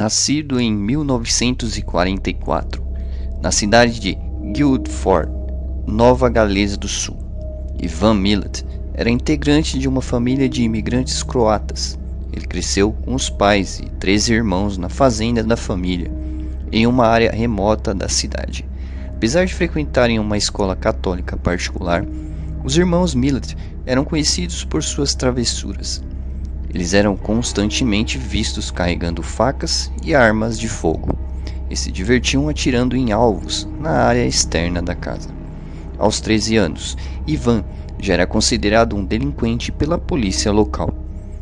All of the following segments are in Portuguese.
Nascido em 1944, na cidade de Guildford, Nova Gales do Sul, Ivan Milat era integrante de uma família de imigrantes croatas. Ele cresceu com os pais e 13 irmãos na fazenda da família, em uma área remota da cidade. Apesar de frequentarem uma escola católica particular, os irmãos Milat eram conhecidos por suas travessuras. Eles eram constantemente vistos carregando facas e armas de fogo e se divertiam atirando em alvos na área externa da casa. Aos 13 anos, Ivan já era considerado um delinquente pela polícia local.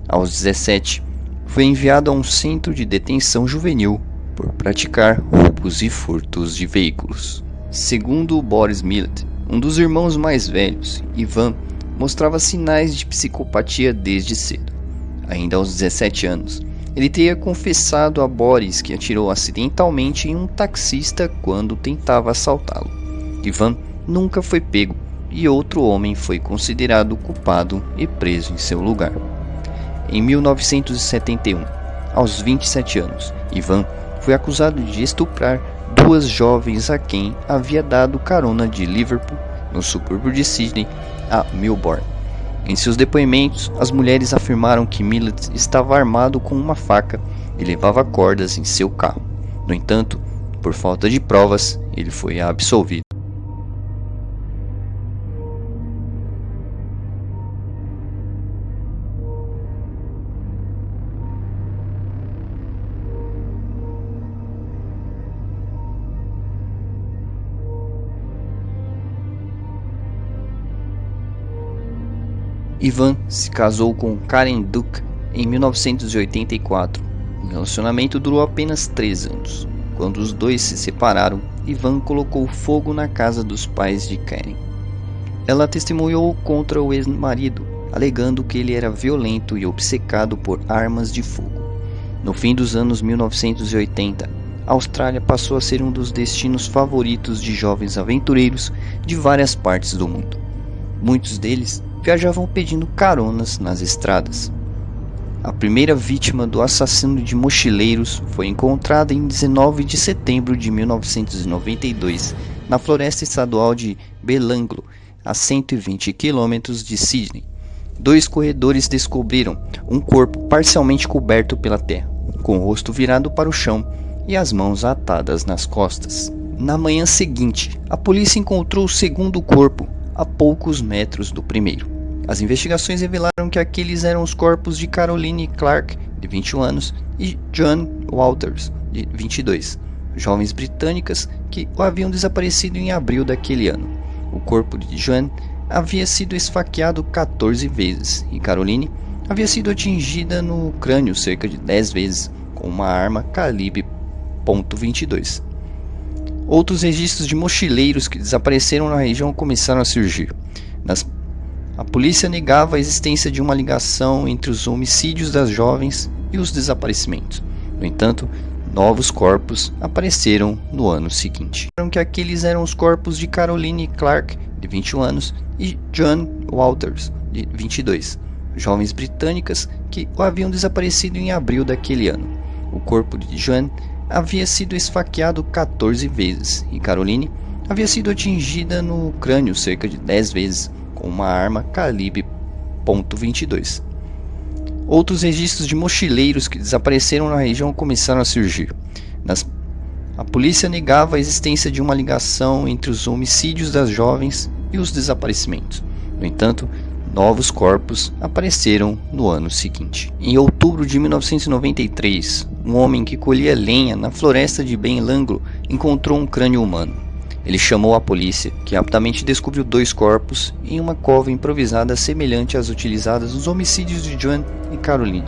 Aos 17, foi enviado a um centro de detenção juvenil por praticar roubos e furtos de veículos. Segundo Boris Milat, um dos irmãos mais velhos, Ivan mostrava sinais de psicopatia desde cedo. Ainda aos 17 anos, ele teria confessado a Boris que atirou acidentalmente em um taxista quando tentava assaltá-lo. Ivan nunca foi pego e outro homem foi considerado culpado e preso em seu lugar. Em 1971, aos 27 anos, Ivan foi acusado de estuprar duas jovens a quem havia dado carona de Liverpool, no subúrbio de Sydney, a Melbourne. Em seus depoimentos, as mulheres afirmaram que Milat estava armado com uma faca e levava cordas em seu carro. No entanto, por falta de provas, ele foi absolvido. Ivan se casou com Karen Duke em 1984. O relacionamento durou apenas 3 anos. Quando os dois se separaram, Ivan colocou fogo na casa dos pais de Karen. Ela testemunhou contra o ex-marido, alegando que ele era violento e obcecado por armas de fogo. No fim dos anos 1980, a Austrália passou a ser um dos destinos favoritos de jovens aventureiros de várias partes do mundo. Muitos deles viajavam pedindo caronas nas estradas. A primeira vítima do assassino de mochileiros foi encontrada em 19 de setembro de 1992, na floresta estadual de Belanglo, a 120 quilômetros de Sydney. 2 corredores descobriram um corpo parcialmente coberto pela terra, com o rosto virado para o chão e as mãos atadas nas costas. Na manhã seguinte, a polícia encontrou o segundo corpo, a poucos metros do primeiro. As investigações revelaram que aqueles eram os corpos de Caroline Clark, de 21 anos, e Joan Walters, de 22, jovens britânicas que haviam desaparecido em abril daquele ano. O corpo de Joan havia sido esfaqueado 14 vezes e Caroline havia sido atingida no crânio cerca de 10 vezes com uma arma calibre .22. Outros registros de mochileiros que desapareceram na região começaram a surgir. A polícia negava a existência de uma ligação entre os homicídios das jovens e os desaparecimentos. No entanto, novos corpos apareceram no ano seguinte. Que aqueles eram os corpos de Caroline Clark, de 21 anos, e Joan Walters, de 22, jovens britânicas que haviam desaparecido em abril daquele ano. O corpo de Joan havia sido esfaqueado 14 vezes e Caroline havia sido atingida no crânio cerca de 10 vezes com uma arma calibre .22. Outros registros de mochileiros que desapareceram na região começaram a surgir. A polícia negava a existência de uma ligação entre os homicídios das jovens e os desaparecimentos. No entanto, novos corpos apareceram no ano seguinte. Em outubro de 1993, um homem que colhia lenha na floresta de Belanglo encontrou um crânio humano. Ele chamou a polícia, que rapidamente descobriu 2 corpos em uma cova improvisada semelhante às utilizadas nos homicídios de Joan e Caroline.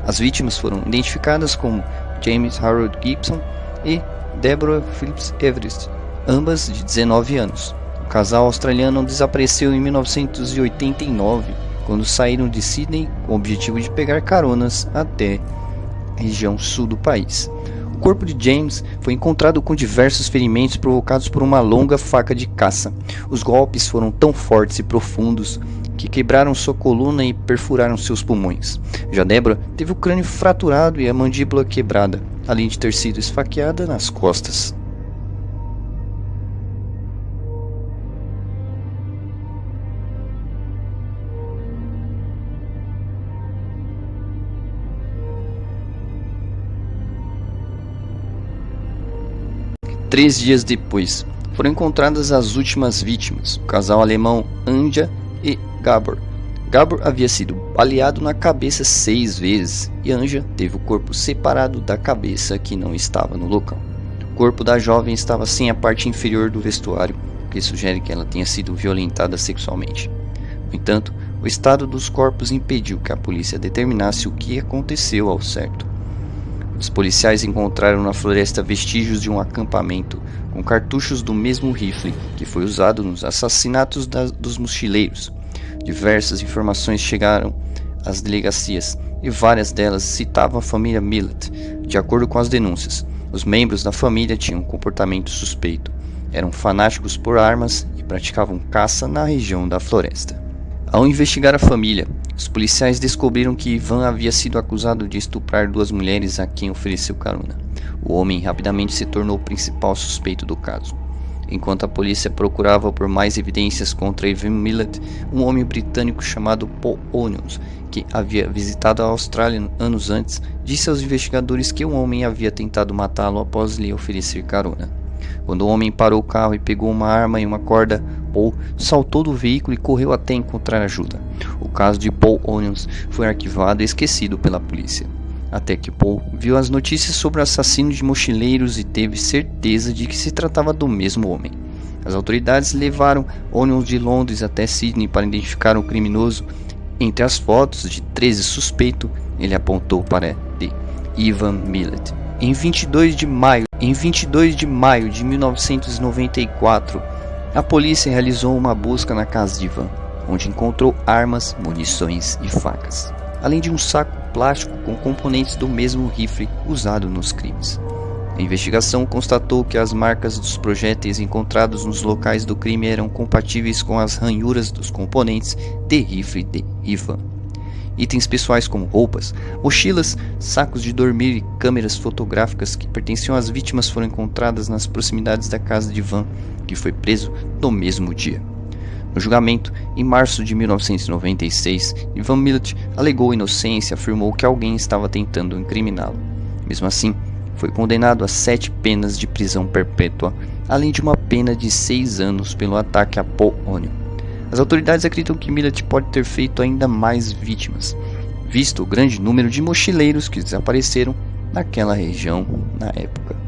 As vítimas foram identificadas como James Harold Gibson e Deborah Phillips Everest, ambas de 19 anos. O casal australiano desapareceu em 1989, quando saíram de Sydney com o objetivo de pegar caronas até a região sul do país. O corpo de James foi encontrado com diversos ferimentos provocados por uma longa faca de caça. Os golpes foram tão fortes e profundos que que quebraram sua coluna e perfuraram seus pulmões. Já Deborah teve o crânio fraturado e a mandíbula quebrada, além de ter sido esfaqueada nas costas. Três dias depois, foram encontradas as últimas vítimas, o casal alemão Anja e Gabor. Gabor havia sido baleado na cabeça 6 vezes e Anja teve o corpo separado da cabeça que não estava no local. O corpo da jovem estava sem a parte inferior do vestuário, o que sugere que ela tenha sido violentada sexualmente. No entanto, o estado dos corpos impediu que a polícia determinasse o que aconteceu ao certo. Os policiais encontraram na floresta vestígios de um acampamento com cartuchos do mesmo rifle que foi usado nos assassinatos dos mochileiros. Diversas informações chegaram às delegacias e várias delas citavam a família Millet. De acordo com as denúncias, os membros da família tinham um comportamento suspeito, eram fanáticos por armas e praticavam caça na região da floresta. Ao investigar a família, os policiais descobriram que Ivan havia sido acusado de estuprar 2 mulheres a quem ofereceu carona. O homem rapidamente se tornou o principal suspeito do caso. Enquanto a polícia procurava por mais evidências contra Ivan Millet, um homem britânico chamado Paul Onions, que havia visitado a Austrália anos antes, disse aos investigadores que um homem havia tentado matá-lo após lhe oferecer carona. Quando o homem parou o carro e pegou uma arma e uma corda, Paul saltou do veículo e correu até encontrar ajuda. O caso de Paul Onions foi arquivado e esquecido pela polícia, até que Paul viu as notícias sobre o assassino de mochileiros e teve certeza de que se tratava do mesmo homem. As autoridades levaram Onions de Londres até Sydney para identificar o criminoso. Entre as fotos de 13 suspeitos, ele apontou para Ivan Millet. Em 22 de maio de 1994, a polícia realizou uma busca na casa de Ivan, onde encontrou armas, munições e facas, além de um saco plástico com componentes do mesmo rifle usado nos crimes. A investigação constatou que as marcas dos projéteis encontrados nos locais do crime eram compatíveis com as ranhuras dos componentes de rifle de Ivan. Itens pessoais como roupas, mochilas, sacos de dormir e câmeras fotográficas que pertenciam às vítimas foram encontradas nas proximidades da casa de Ivan, que foi preso no mesmo dia. No julgamento, em março de 1996, Ivan Millet alegou inocência e afirmou que alguém estava tentando incriminá-lo. Mesmo assim, foi condenado a 7 penas de prisão perpétua, além de uma pena de 6 anos pelo ataque a Paul Onions. As autoridades acreditam que Millet pode ter feito ainda mais vítimas, visto o grande número de mochileiros que desapareceram naquela região na época.